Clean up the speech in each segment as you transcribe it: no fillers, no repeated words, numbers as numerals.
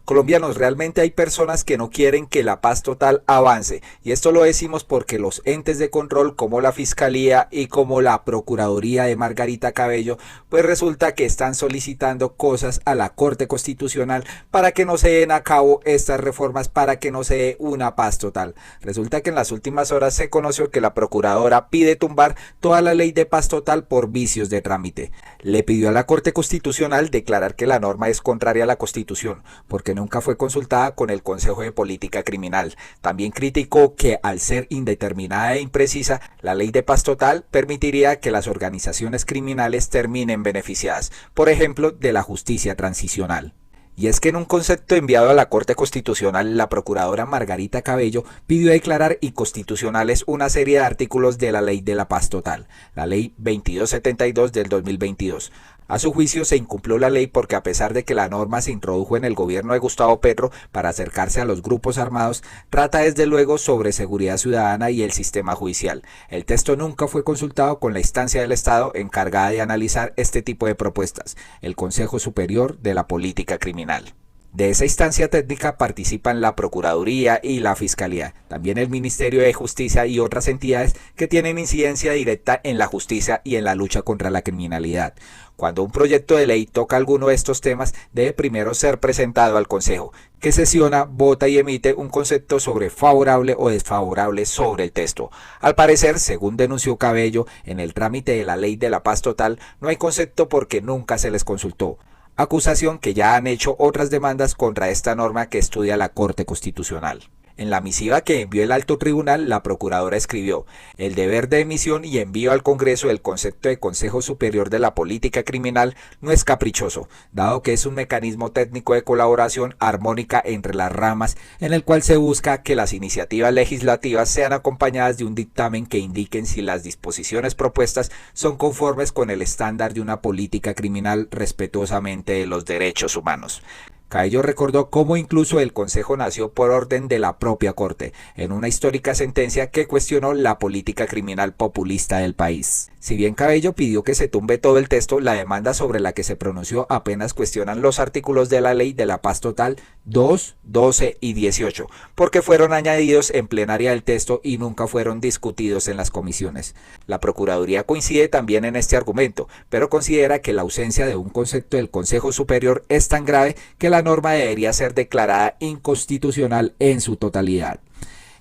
Colombianos, realmente hay personas que no quieren que la paz total avance, y esto lo decimos porque los entes de control como la Fiscalía y como la Procuraduría de Margarita Cabello, pues resulta que están solicitando cosas a la Corte Constitucional para que no se den a cabo estas reformas, para que no se dé una paz total. Resulta que en las últimas horas se conoció que la Procuradora pide tumbar toda la ley de paz total por vicios de trámite. Le pidió a la Corte Constitucional declarar que la norma es contraria a la Constitución, porque nunca fue consultada con el Consejo de Política Criminal. También criticó que al ser indeterminada e imprecisa, la ley de paz total permitiría que las organizaciones criminales terminen beneficiadas, por ejemplo, de la justicia transicional. Y es que en un concepto enviado a la Corte Constitucional, la procuradora Margarita Cabello pidió declarar inconstitucionales una serie de artículos de la Ley de la Paz Total, la Ley 2272 del 2022. A su juicio se incumplió la ley porque a pesar de que la norma se introdujo en el gobierno de Gustavo Petro para acercarse a los grupos armados, trata desde luego sobre seguridad ciudadana y el sistema judicial. El texto nunca fue consultado con la instancia del Estado encargada de analizar este tipo de propuestas, el Consejo Superior de la Política Criminal. De esa instancia técnica participan la Procuraduría y la Fiscalía, también el Ministerio de Justicia y otras entidades que tienen incidencia directa en la justicia y en la lucha contra la criminalidad. Cuando un proyecto de ley toca alguno de estos temas, debe primero ser presentado al Consejo, que sesiona, vota y emite un concepto sobre favorable o desfavorable sobre el texto. Al parecer, según denunció Cabello, en el trámite de la Ley de la Paz Total no hay concepto porque nunca se les consultó. Acusación que ya han hecho otras demandas contra esta norma que estudia la Corte Constitucional. En la misiva que envió el alto tribunal, la procuradora escribió: el deber de emisión y envío al Congreso del concepto de Consejo Superior de la Política Criminal no es caprichoso, dado que es un mecanismo técnico de colaboración armónica entre las ramas en el cual se busca que las iniciativas legislativas sean acompañadas de un dictamen que indiquen si las disposiciones propuestas son conformes con el estándar de una política criminal respetuosamente de los derechos humanos. Cabello recordó cómo incluso el Consejo nació por orden de la propia Corte, en una histórica sentencia que cuestionó la política criminal populista del país. Si bien Cabello pidió que se tumbe todo el texto, la demanda sobre la que se pronunció apenas cuestionan los artículos de la Ley de la Paz Total 2, 12 y 18, porque fueron añadidos en plenaria del texto y nunca fueron discutidos en las comisiones. La Procuraduría coincide también en este argumento, pero considera que la ausencia de un concepto del Consejo Superior es tan grave que la norma debería ser declarada inconstitucional en su totalidad.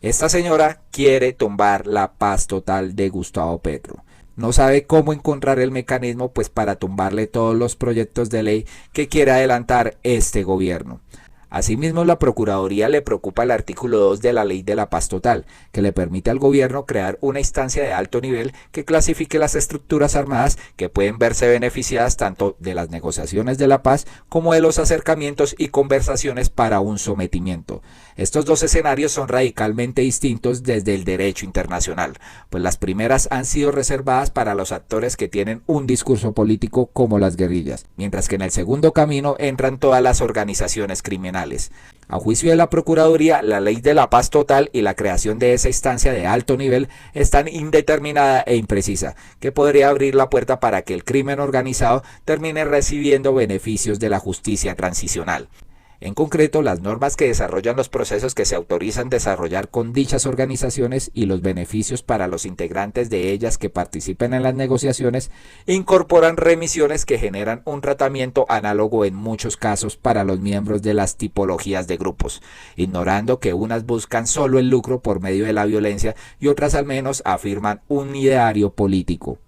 Esta señora quiere tumbar la paz total de Gustavo Petro. No sabe cómo encontrar el mecanismo pues para tumbarle todos los proyectos de ley que quiere adelantar este gobierno. Asimismo, la Procuraduría le preocupa el artículo 2 de la Ley de la Paz Total, que le permite al gobierno crear una instancia de alto nivel que clasifique las estructuras armadas que pueden verse beneficiadas tanto de las negociaciones de la paz como de los acercamientos y conversaciones para un sometimiento. Estos dos escenarios son radicalmente distintos desde el derecho internacional, pues las primeras han sido reservadas para los actores que tienen un discurso político como las guerrillas, mientras que en el segundo camino entran todas las organizaciones criminales. A juicio de la Procuraduría, la Ley de la Paz Total y la creación de esa instancia de alto nivel es tan indeterminada e imprecisa que podría abrir la puerta para que el crimen organizado termine recibiendo beneficios de la justicia transicional. En concreto, las normas que desarrollan los procesos que se autorizan desarrollar con dichas organizaciones y los beneficios para los integrantes de ellas que participen en las negociaciones incorporan remisiones que generan un tratamiento análogo en muchos casos para los miembros de las tipologías de grupos, ignorando que unas buscan solo el lucro por medio de la violencia y otras al menos afirman un ideario político.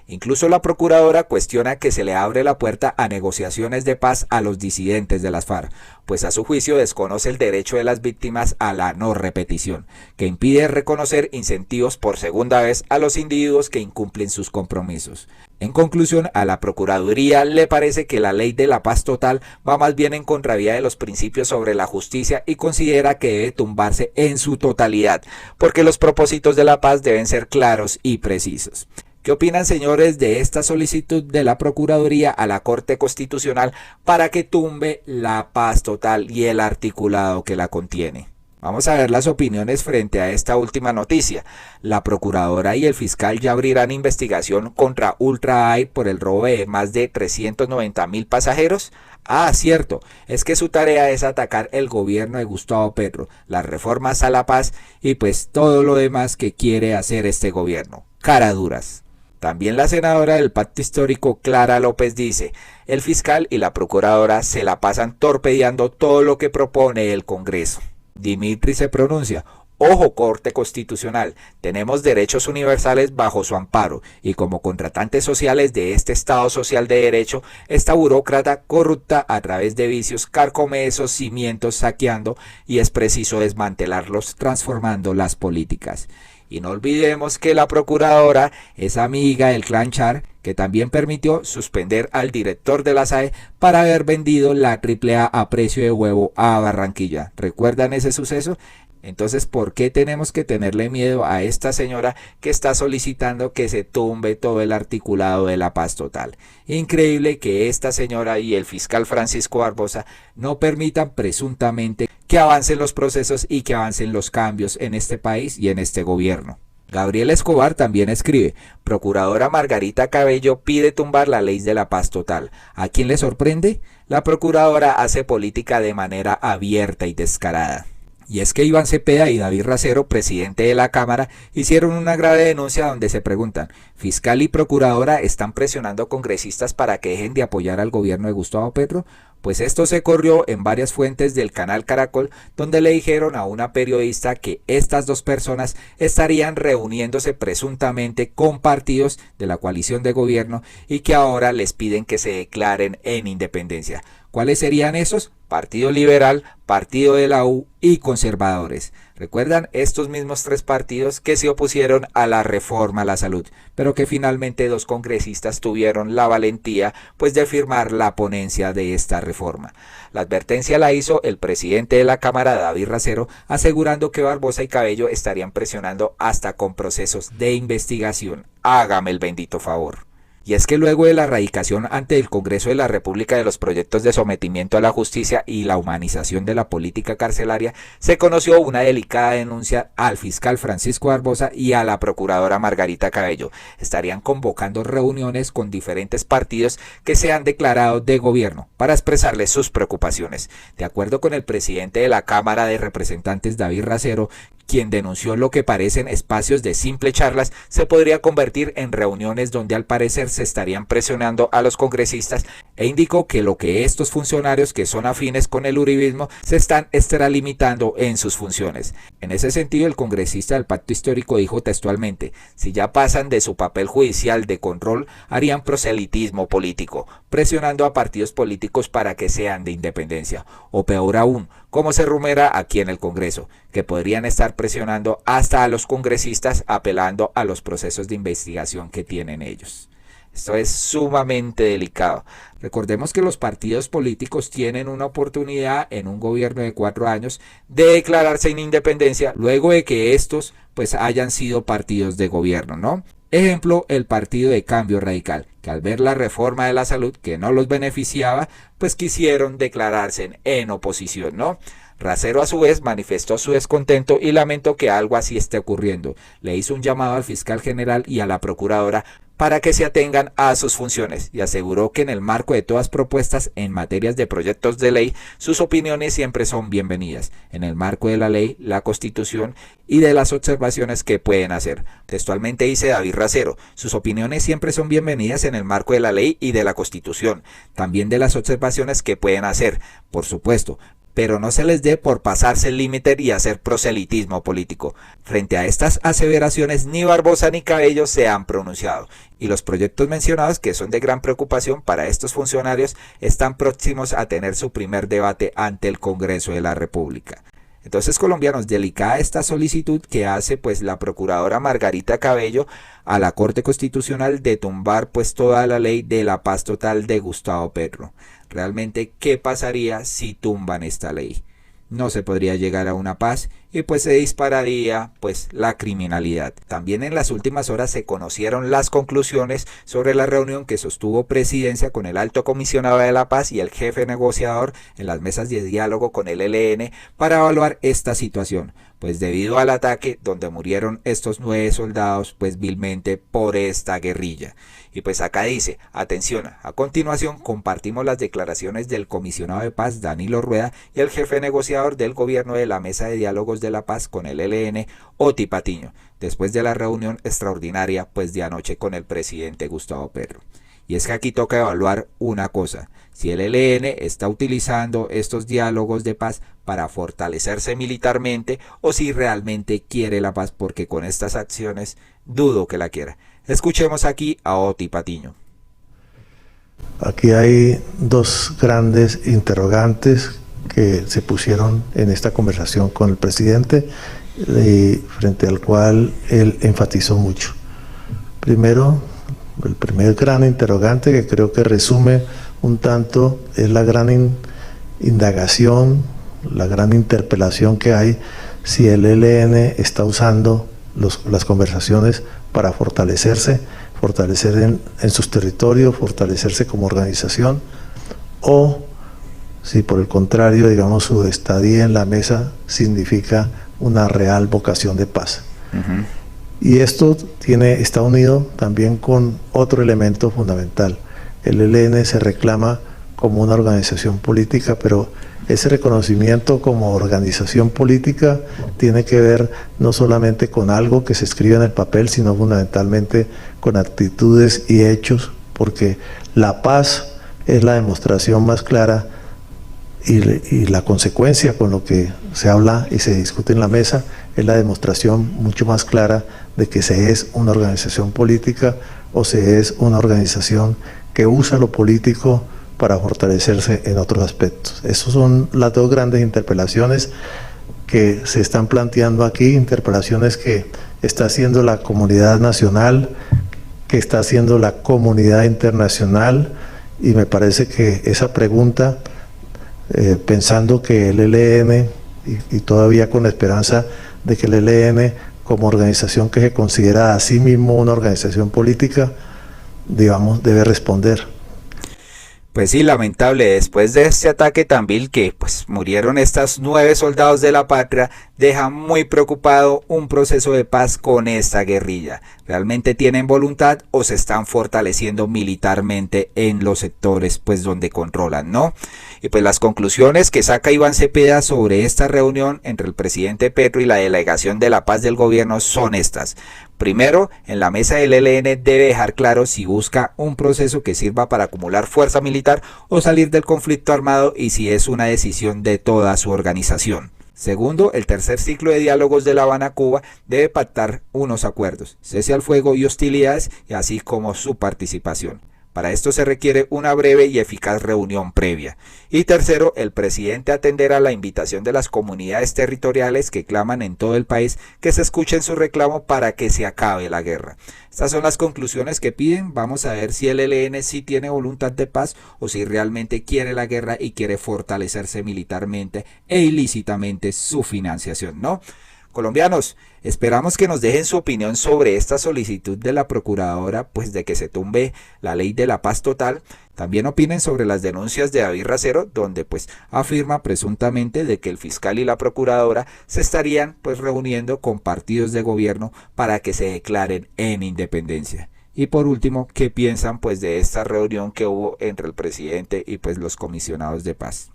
Incluso la procuradora cuestiona que se le abre la puerta a negociaciones de paz a los disidentes de las FARC, pues a su juicio desconoce el derecho de las víctimas a la no repetición, que impide reconocer incentivos por segunda vez a los individuos que incumplen sus compromisos. En conclusión, a la Procuraduría le parece que la Ley de la Paz Total va más bien en contravía de los principios sobre la justicia y considera que debe tumbarse en su totalidad, porque los propósitos de la paz deben ser claros y precisos. ¿Qué opinan, señores, de esta solicitud de la Procuraduría a la Corte Constitucional para que tumbe la paz total y el articulado que la contiene? Vamos a ver las opiniones frente a esta última noticia. La procuradora y el fiscal ya abrirán investigación contra Ultra Air por el robo de más de 390.000 pasajeros. Ah, cierto, es que su tarea es atacar el gobierno de Gustavo Petro, las reformas a la paz y pues todo lo demás que quiere hacer este gobierno. Cara duras. También la senadora del Pacto Histórico, Clara López, dice, el fiscal y la procuradora se la pasan torpedeando todo lo que propone el Congreso. Dimitri se pronuncia, ojo Corte Constitucional, tenemos derechos universales bajo su amparo y como contratantes sociales de este Estado social de derecho, esta burócrata corrupta a través de vicios carcome esos cimientos saqueando y es preciso desmantelarlos transformando las políticas. Y no olvidemos que la procuradora es amiga del clan Char, que también permitió suspender al director de la SAE para haber vendido la AAA a precio de huevo a Barranquilla. ¿Recuerdan ese suceso? Entonces, ¿por qué tenemos que tenerle miedo a esta señora que está solicitando que se tumbe todo el articulado de la paz total? Increíble que esta señora y el fiscal Francisco Barbosa no permitan presuntamente que avancen los procesos y que avancen los cambios en este país y en este gobierno. Gabriel Escobar también escribe, Procuradora Margarita Cabello pide tumbar la ley de la paz total. ¿A quién le sorprende? La procuradora hace política de manera abierta y descarada. Y es que Iván Cepeda y David Racero, presidente de la Cámara, hicieron una grave denuncia donde se preguntan, ¿fiscal y procuradora están presionando congresistas para que dejen de apoyar al gobierno de Gustavo Petro? Pues esto se corrió en varias fuentes del canal Caracol, donde le dijeron a una periodista que estas dos personas estarían reuniéndose presuntamente con partidos de la coalición de gobierno y que ahora les piden que se declaren en independencia. ¿Cuáles serían esos? Partido Liberal, Partido de la U y Conservadores. ¿Recuerdan estos mismos tres partidos que se opusieron a la reforma a la salud, pero que finalmente dos congresistas tuvieron la valentía pues de firmar la ponencia de esta reforma? La advertencia la hizo el presidente de la Cámara, David Racero, asegurando que Barbosa y Cabello estarían presionando hasta con procesos de investigación. Hágame el bendito favor. Y es que luego de la radicación ante el Congreso de la República de los proyectos de sometimiento a la justicia y la humanización de la política carcelaria, se conoció una delicada denuncia al fiscal Francisco Barbosa y a la procuradora Margarita Cabello. Estarían convocando reuniones con diferentes partidos que se han declarado de gobierno para expresarles sus preocupaciones. De acuerdo con el presidente de la Cámara de Representantes, David Racero, quien denunció lo que parecen espacios de simple charlas, se podría convertir en reuniones donde al parecer se estarían presionando a los congresistas e indicó que lo que estos funcionarios que son afines con el uribismo se están extralimitando en sus funciones. En ese sentido, el congresista del Pacto Histórico dijo textualmente, si ya pasan de su papel judicial de control, harían proselitismo político, presionando a partidos políticos para que sean de independencia, o peor aún, como se rumora aquí en el Congreso, que podrían estar presionando hasta a los congresistas apelando a los procesos de investigación que tienen ellos. Esto es sumamente delicado. Recordemos que los partidos políticos tienen una oportunidad en un gobierno de 4 años de declararse en independencia luego de que estos pues hayan sido partidos de gobierno, ¿no? Ejemplo, el Partido de Cambio Radical, que al ver la reforma de la salud que no los beneficiaba, pues quisieron declararse en oposición, ¿no? Racero a su vez manifestó su descontento y lamentó que algo así esté ocurriendo. Le hizo un llamado al fiscal general y a la procuradora para que se atengan a sus funciones y aseguró que en el marco de todas propuestas en materias de proyectos de ley, sus opiniones siempre son bienvenidas, en el marco de la ley, la Constitución y de las observaciones que pueden hacer. Textualmente dice David Racero, sus opiniones siempre son bienvenidas en el marco de la ley y de la Constitución, también de las observaciones que pueden hacer, por supuesto, pero no se les dé por pasarse el límite y hacer proselitismo político. Frente a estas aseveraciones, ni Barbosa ni Cabello se han pronunciado, y los proyectos mencionados, que son de gran preocupación para estos funcionarios, están próximos a tener su primer debate ante el Congreso de la República. Entonces, colombianos, delicada esta solicitud que hace pues la procuradora Margarita Cabello a la Corte Constitucional de tumbar pues toda la ley de la paz total de Gustavo Petro. Realmente, ¿qué pasaría si tumban esta ley? no se podría llegar a una paz y pues se dispararía pues la criminalidad. También en las últimas horas se conocieron las conclusiones sobre la reunión que sostuvo Presidencia con el Alto Comisionado de la Paz y el jefe negociador en las mesas de diálogo con el ELN para evaluar esta situación, pues debido al ataque donde murieron estos 9 soldados pues vilmente por esta guerrilla. Y pues acá dice, atención, a continuación compartimos las declaraciones del comisionado de paz Danilo Rueda y el jefe negociador del gobierno de la mesa de diálogos de la paz con el ELN, Oti Patiño, después de la reunión extraordinaria pues de anoche con el presidente Gustavo Petro. Y es que aquí toca evaluar una cosa, si el ELN está utilizando estos diálogos de paz para fortalecerse militarmente o si realmente quiere la paz, porque con estas acciones dudo que la quiera. Escuchemos aquí a Oti Patiño. Aquí hay dos grandes interrogantes que se pusieron en esta conversación con el presidente frente al cual él enfatizó mucho. Primero, el primer gran interrogante que creo que resume un tanto es la gran indagación, la gran interpelación que hay si el ELN está usando las conversaciones para fortalecer en sus territorios, fortalecerse como organización, o si por el contrario, digamos, su estadía en la mesa significa una real vocación de paz. Y esto está unido también con otro elemento fundamental. El ELN se reclama como una organización política, pero ese reconocimiento como organización política tiene que ver no solamente con algo que se escribe en el papel, sino fundamentalmente con actitudes y hechos, porque la paz es la demostración más clara y la consecuencia con lo que se habla y se discute en la mesa es la demostración mucho más clara de que se es una organización política o se es una organización que usa lo político para fortalecerse en otros aspectos. Esas son las dos grandes interpelaciones que se están planteando aquí, interpelaciones que está haciendo la comunidad nacional, que está haciendo la comunidad internacional, y me parece que esa pregunta, pensando que el ELN, y todavía con la esperanza de que el ELN como organización que se considera a sí mismo una organización política, digamos, debe responder. Pues sí, lamentable, después de este ataque tan vil que pues murieron estos 9 soldados de la patria, deja muy preocupado un proceso de paz con esta guerrilla. ¿Realmente tienen voluntad o se están fortaleciendo militarmente en los sectores pues donde controlan, no? Y pues las conclusiones que saca Iván Cepeda sobre esta reunión entre el presidente Petro y la delegación de la paz del gobierno son estas. Primero, en la mesa del ELN debe dejar claro si busca un proceso que sirva para acumular fuerza militar o salir del conflicto armado y si es una decisión de toda su organización. Segundo, el tercer ciclo de diálogos de La Habana-Cuba debe pactar unos acuerdos, cese al fuego y hostilidades, y así como su participación. Para esto se requiere una breve y eficaz reunión previa. Y tercero, el presidente atenderá la invitación de las comunidades territoriales que claman en todo el país que se escuchen su reclamo para que se acabe la guerra. Estas son las conclusiones que piden. Vamos a ver si el ELN sí tiene voluntad de paz o si realmente quiere la guerra y quiere fortalecerse militarmente e ilícitamente su financiación, ¿no? Colombianos, esperamos que nos dejen su opinión sobre esta solicitud de la procuradora, pues de que se tumbe la ley de la paz total. También opinen sobre las denuncias de David Racero, donde pues afirma presuntamente de que el fiscal y la procuradora se estarían pues reuniendo con partidos de gobierno para que se declaren en independencia. Y por último, ¿qué piensan pues de esta reunión que hubo entre el presidente y pues los comisionados de paz?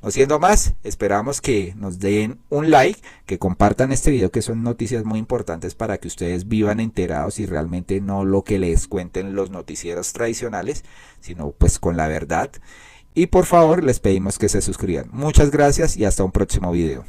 No siendo más, esperamos que nos den un like, que compartan este video, que son noticias muy importantes para que ustedes vivan enterados y realmente no lo que les cuenten los noticieros tradicionales, sino pues con la verdad. Y por favor les pedimos que se suscriban. Muchas gracias y hasta un próximo video.